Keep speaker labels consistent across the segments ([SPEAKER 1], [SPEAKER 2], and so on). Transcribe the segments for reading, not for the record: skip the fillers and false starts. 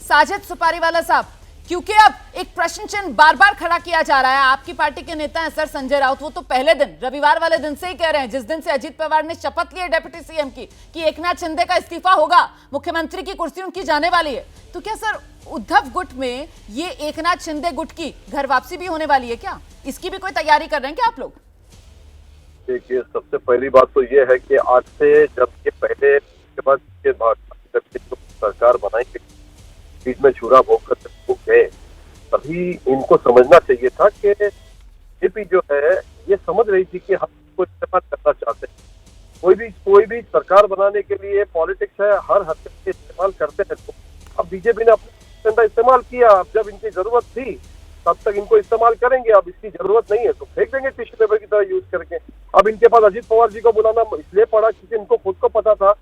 [SPEAKER 1] साजिद सुपारीवाला साहब, क्योंकि अब एक प्रश्न चिन्ह बार बार खड़ा किया जा रहा है। आपकी पार्टी के नेता हैं सर संजय राउत, वो तो पहले दिन रविवार वाले दिन से ही कह रहे हैं, जिस दिन से अजीत पवार ने शपथ ली है डिप्टी सीएम की कि एकनाथ शिंदे का इस्तीफा होगा, मुख्यमंत्री की कुर्सी उनकी जाने वाली है। तो क्या सर उद्धव गुट में ये एकनाथ शिंदे गुट की घर वापसी भी होने वाली है क्या? इसकी भी कोई तैयारी कर रहे हैं क्या आप लोग?
[SPEAKER 2] देखिए, सबसे पहली बात तो ये है कि आज से जब ये पहले के बाद सरकार बनाई बीच में छुरा भोग कर गए, तभी इनको समझना चाहिए था कि बीजेपी जो है ये समझ रही थी कि हम इसको इस्तेमाल करना चाहते हैं। कोई भी सरकार बनाने के लिए पॉलिटिक्स है, हर हद से इस्तेमाल करते हैं। तो अब बीजेपी ने अपना डंडा इस्तेमाल किया। अब जब इनकी जरूरत थी तब तक इनको इस्तेमाल करेंगे, अब इसकी जरूरत नहीं है तो फेंक देंगे टिश्यू पेपर की तरह यूज करके। अब इनके पास अजीत पवार जी को बुलाना इसलिए पड़ा क्योंकि इनको खुद को पता था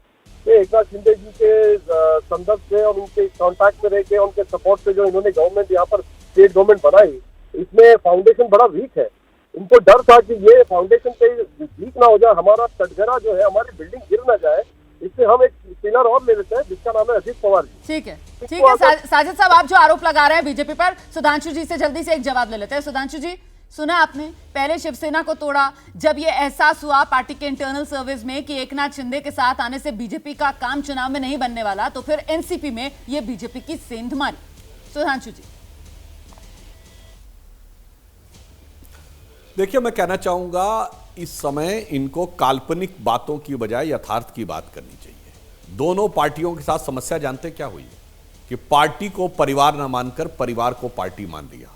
[SPEAKER 2] कि एकनाथ शिंदे जी के संदर्भ से और उनके कॉन्टैक्ट में रह के उनके सपोर्ट से जो इन्होंने गवर्नमेंट यहाँ पर स्टेट गवर्नमेंट बनाई, इसमें फाउंडेशन बड़ा वीक है। इनको डर था कि ये फाउंडेशन कहीं वीक ना हो जाए, हमारा कटघरा जो है, हमारी बिल्डिंग गिर ना जाए, इससे हम एक पिलर और ले लेते हैं जिसका नाम है अजीत पवार जी।
[SPEAKER 1] ठीक है साजिद साहब, आप जो आरोप लगा रहे हैं बीजेपी पर, सुधांशु जी से जल्दी से एक जवाब ले लेते हैं। सुधांशु जी, सुना आपने, पहले शिवसेना को तोड़ा, जब ये एहसास हुआ पार्टी के इंटरनल सर्विस में कि एकनाथ शिंदे के साथ आने से बीजेपी का काम चुनाव में नहीं बनने वाला, तो फिर एनसीपी में ये बीजेपी की सेंध मारी। सुधांशु जी,
[SPEAKER 3] देखिए, मैं कहना चाहूंगा इस समय इनको काल्पनिक बातों की बजाय यथार्थ की बात करनी चाहिए। दोनों पार्टियों के साथ समस्या जानते क्या हुई है कि पार्टी को परिवार न मानकर परिवार को पार्टी मान लिया,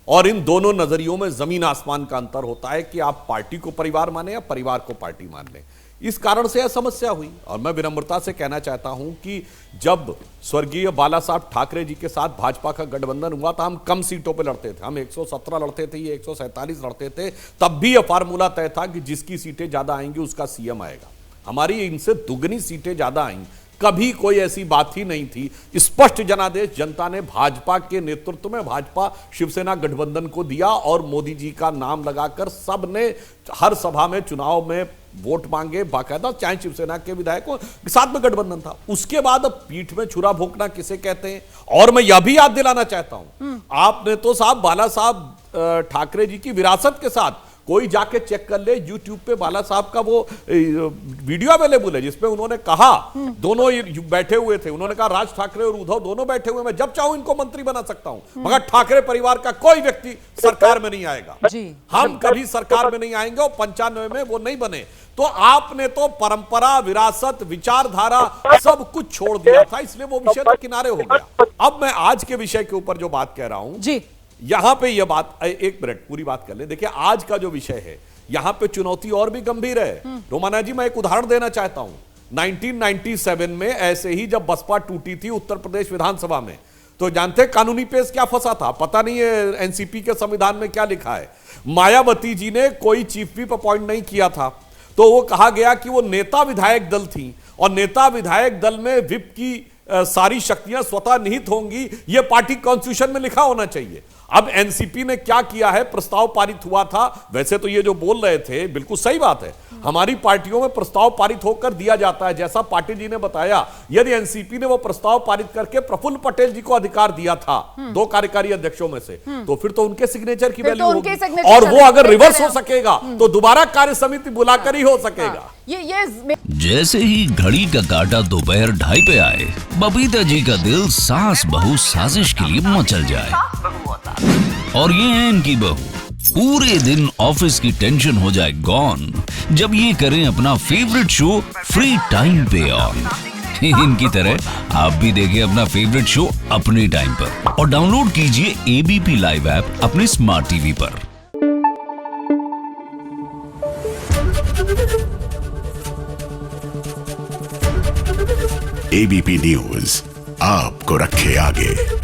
[SPEAKER 3] और इन दोनों नजरियों में जमीन आसमान का अंतर होता है कि आप पार्टी को परिवार माने या परिवार को पार्टी मान लें। इस कारण से यह समस्या हुई। और मैं विनम्रता से कहना चाहता हूं कि जब स्वर्गीय बाला साहब ठाकरे जी के साथ भाजपा का गठबंधन हुआ था, हम कम सीटों पर लड़ते थे, हम 117 लड़ते थे, ये 147 लड़ते थे। तब भी यह फार्मूला तय था कि जिसकी सीटें ज्यादा आएंगी उसका सीएम आएगा। हमारी इनसे दुगनी सीटें ज्यादा आई, कभी कोई ऐसी बात ही नहीं थी। स्पष्ट जनादेश जनता ने भाजपा के नेतृत्व में भाजपा शिवसेना गठबंधन को दिया और मोदी जी का नाम लगाकर सबने हर सभा में चुनाव में वोट मांगे बाकायदा, चाहे शिवसेना के विधायकों के साथ में गठबंधन था। उसके बाद अब पीठ में छुरा भोंकना किसे कहते हैं? और मैं यह भी याद दिलाना चाहता हूं, आपने तो साहब बाला साहब ठाकरे जी की विरासत के साथ कोई जाके चेक कर ले, यूट्यूब पे बाला साहब का वो वीडियो अवेलेबल है जिसमें उन्होंने कहा, दोनों बैठे हुए थे, उन्होंने कहा राज ठाकरे और उद्धव दोनों बैठे हुए, मैं जब चाहूं इनको मंत्री बना सकता हूं, मगर ठाकरे परिवार का कोई व्यक्ति सरकार में नहीं आएगा। हम कभी सरकार में नहीं आएंगे, और 95 में वो नहीं बने। तो आपने तो परंपरा, विरासत, विचारधारा सब कुछ छोड़ दिया था, इसलिए वो विषय तो किनारे हो गया। अब मैं आज के विषय के ऊपर जो बात कह रहा हूं जी, यहां पे यह बात, एक मिनट पूरी बात कर ले। देखिए, आज का जो विषय है यहां पे चुनौती और भी गंभीर है। रोमाना जी, मैं एक उदाहरण देना चाहता हूं। 1997 में ऐसे ही जब बसपा टूटी थी उत्तर प्रदेश विधानसभा में, तो जानते कानूनी पेश क्या फंसा था? पता नहीं है एनसीपी के संविधान में क्या लिखा है। मायावती जी ने कोई चीफ व्हिप अपॉइंट नहीं किया था, तो वो कहा गया कि वो नेता विधायक दल थी, और नेता विधायक दल में व्हिप की सारी शक्तियां स्वतः निहित होंगी, यह पार्टी कॉन्स्टिट्यूशन में लिखा होना चाहिए। अब एनसीपी ने क्या किया है, प्रस्ताव पारित हुआ था, वैसे तो ये जो बोल रहे थे बिल्कुल सही बात है, हमारी पार्टियों में प्रस्ताव पारित होकर दिया जाता है, जैसा पाटिल जी ने बताया। यदि एनसीपी ने वो प्रस्ताव पारित करके प्रफुल्ल पटेल जी को अधिकार दिया था 2 कार्यकारी अध्यक्षों में से, तो फिर तो उनके सिग्नेचर की वैल्यू होगी, और वो अगर रिवर्स हो सकेगा तो दोबारा कार्य समिति बुलाकर ही हो सकेगा।
[SPEAKER 4] जैसे ही घड़ी का काटा दोपहर 2:30 पे आए, बबीता जी का दिल सास बहू साजिश के लिए मचल जाए। और ये है इनकी बहू, पूरे दिन ऑफिस की टेंशन हो जाए गॉन जब ये करें अपना फेवरेट शो फ्री टाइम पे ऑन। इनकी तरह आप भी देखें अपना फेवरेट शो अपने टाइम पर, और डाउनलोड कीजिए एबीपी लाइव ऐप अपने स्मार्ट टीवी पर।
[SPEAKER 5] एबीपी न्यूज आपको रखे आगे।